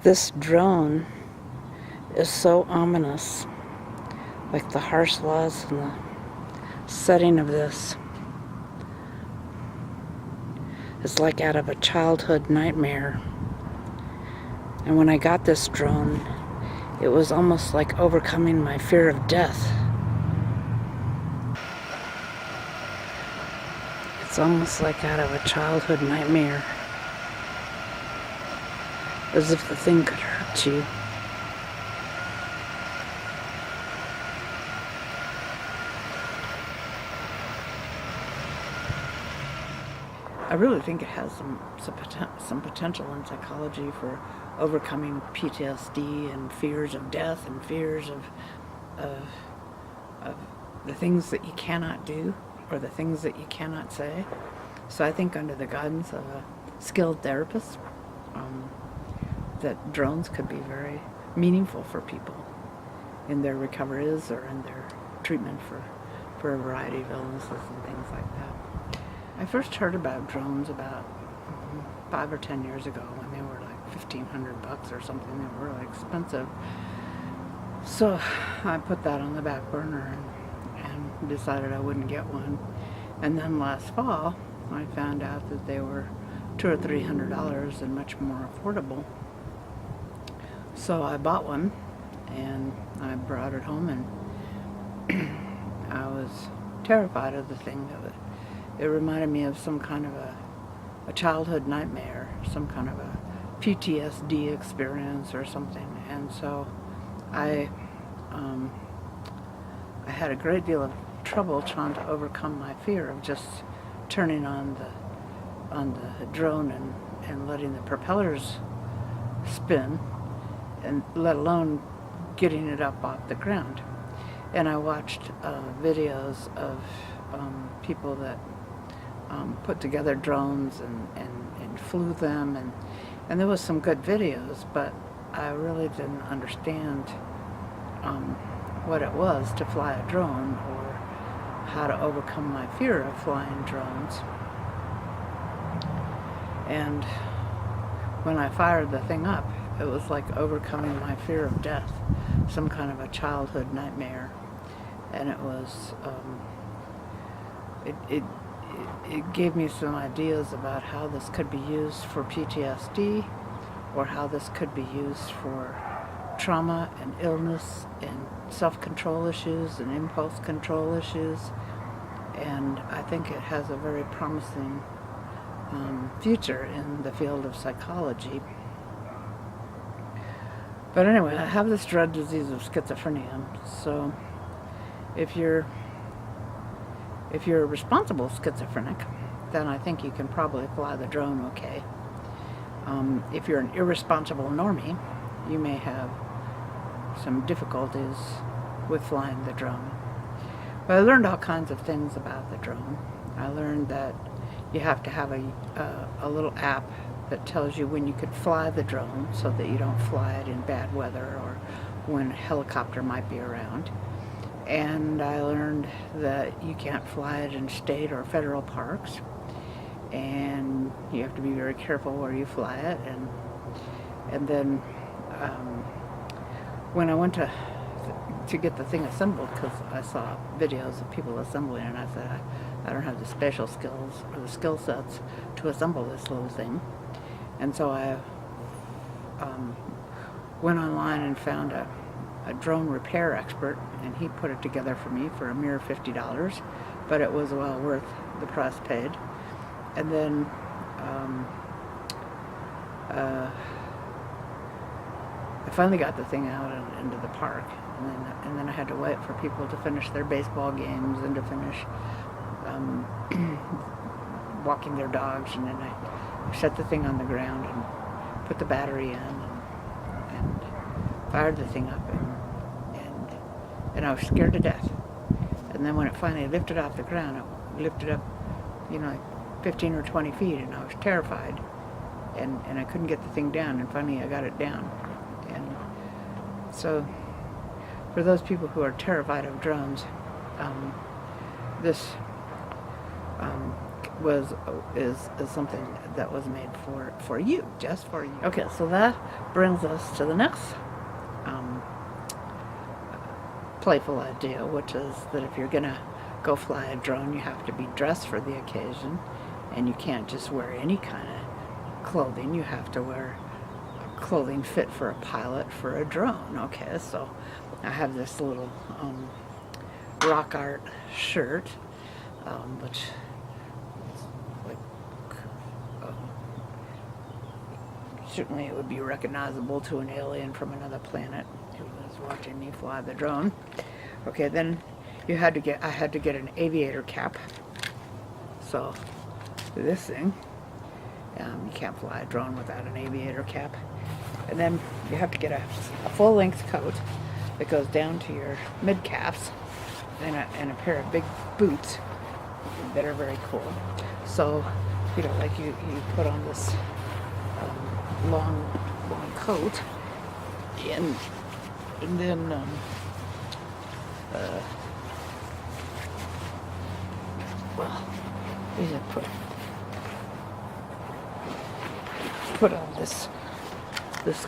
This drone is so ominous, like the harsh laws and the setting of this. It's like out of a childhood nightmare. And when I got this drone, it was almost like overcoming my fear of death. It's almost like out of a childhood nightmare. As if the thing could hurt you. I really think it has some potential in psychology for overcoming PTSD and fears of death and fears of the things that you cannot do or the things that you cannot say. So I think under the guidance of a skilled therapist, that drones could be very meaningful for people in their recoveries or in their treatment for a variety of illnesses and things like that. I first heard about drones about 5 or 10 years ago when they were like $1,500 or something. They were really expensive. So I put that on the back burner and decided I wouldn't get one. And then last fall I found out that they were $200 or $300 and much more affordable. So I bought one and I brought it home, and I was terrified of the thing. It reminded me of some kind of a childhood nightmare, some kind of a PTSD experience or something. And so I had a great deal of trouble trying to overcome my fear of just turning on the drone and letting the propellers spin, and let alone getting it up off the ground. And I watched videos of people that put together drones and flew them, and there was some good videos, but I really didn't understand what it was to fly a drone or how to overcome my fear of flying drones. And when I fired the thing up, it was like overcoming my fear of death, some kind of a childhood nightmare. And it was, it gave me some ideas about how this could be used for PTSD, or how this could be used for trauma and illness and self-control issues and impulse control issues. And I think it has a very promising future in the field of psychology. But anyway, I have this dread disease of schizophrenia, so if you're a responsible schizophrenic, then I think you can probably fly the drone okay. If you're an irresponsible normie, you may have some difficulties with flying the drone. But I learned all kinds of things about the drone. I learned that you have to have a little app that tells you when you could fly the drone so that you don't fly it in bad weather or when a helicopter might be around. And I learned that you can't fly it in state or federal parks, and you have to be very careful where you fly it. And then when I went to get the thing assembled, because I saw videos of people assembling it, and I said, I don't have the special skills or the skill sets to assemble this little thing. And so I went online and found a drone repair expert, and he put it together for me for a mere $50, but it was well worth the price paid. And then I finally got the thing out into the park, and then I had to wait for people to finish their baseball games and to finish walking their dogs, and then I set the thing on the ground and put the battery in and fired the thing up, and I was scared to death. And then when it finally lifted off the ground, it lifted up, like 15 or 20 feet, and I was terrified, and I couldn't get the thing down, and finally I got it down. And so for those people who are terrified of drones, this is something that was made for you, just for you. Okay, so that brings us to the next playful idea, which is that if you're gonna go fly a drone, you have to be dressed for the occasion, and you can't just wear any kind of clothing. You have to wear clothing fit for a pilot for a drone. Okay, so I have this little rock art shirt, which is like, certainly it would be recognizable to an alien from another planet who was watching me fly the drone. Okay, then I had to get an aviator cap. So this thing, you can't fly a drone without an aviator cap. And then you have to get a full-length coat that goes down to your mid-calves, and a pair of big boots that are very cool. So, you know, like you put on this long coat, and then well, you just put on this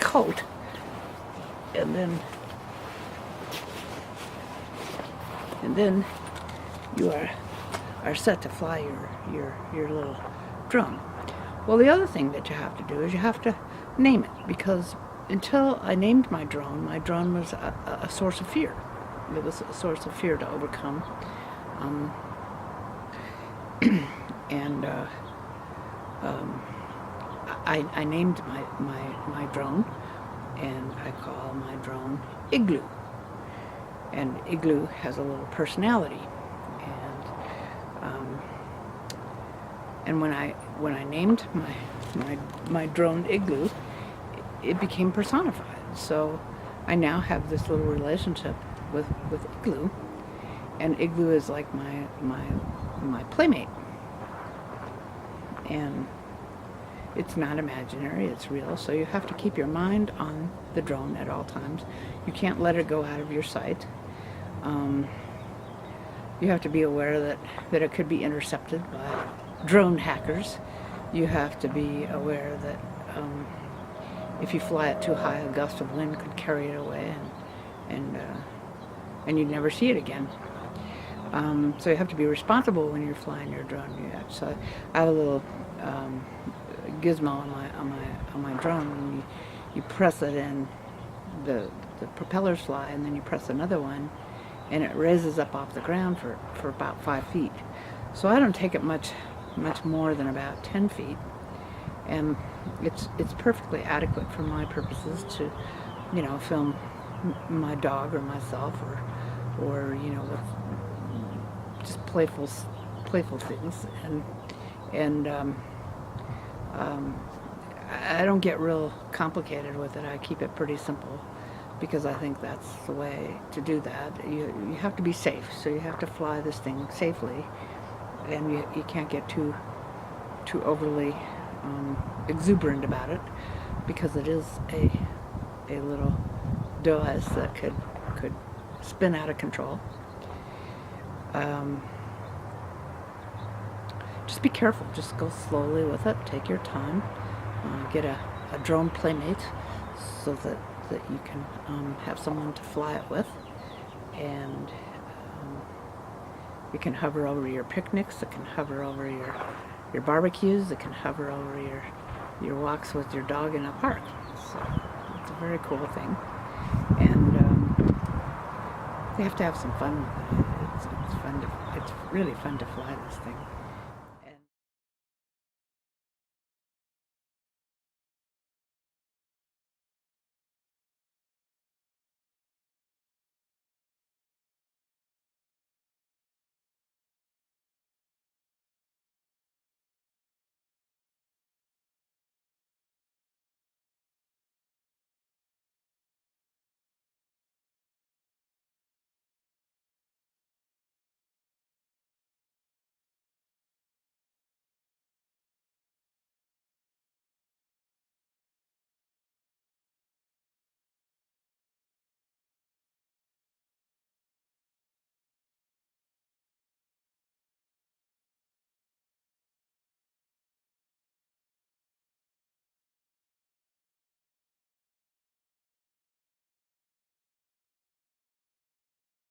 coat, and then you are set to fly your little drone. Well, the other thing that you have to do is you have to name it, because until I named my drone was a source of fear. It was a source of fear to overcome. I named my drone, and I call my drone Igloo. And Igloo has a little personality, and when I named my drone Igloo, it became personified. So I now have this little relationship with Igloo, and Igloo is like my playmate. And it's not imaginary, it's real, so you have to keep your mind on the drone at all times. You can't let it go out of your sight. You have to be aware that it could be intercepted by drone hackers. You have to be aware that if you fly it too high, a gust of wind could carry it away, and you'd never see it again. So you have to be responsible when you're flying your drone. So I have a little gizmo on my drone, and you press it in, the propellers fly, and then you press another one, and it raises up off the ground for about 5 feet. So I don't take it much more than about 10 feet, and it's perfectly adequate for my purposes to, you know, film my dog or myself, or you know, with just playful things, and I don't get real complicated with it. I keep it pretty simple, because I think that's the way to do that. You have to be safe, so you have to fly this thing safely, and you can't get too overly exuberant about it, because it is a little device that could spin out of control. Just be careful. Just go slowly with it. Take your time. Get a drone playmate so that you can have someone to fly it with, and it can hover over your picnics. It can hover over your barbecues. It can hover over your walks with your dog in a park. So it's a very cool thing, and you have to have some fun with it. It's really fun to fly this thing.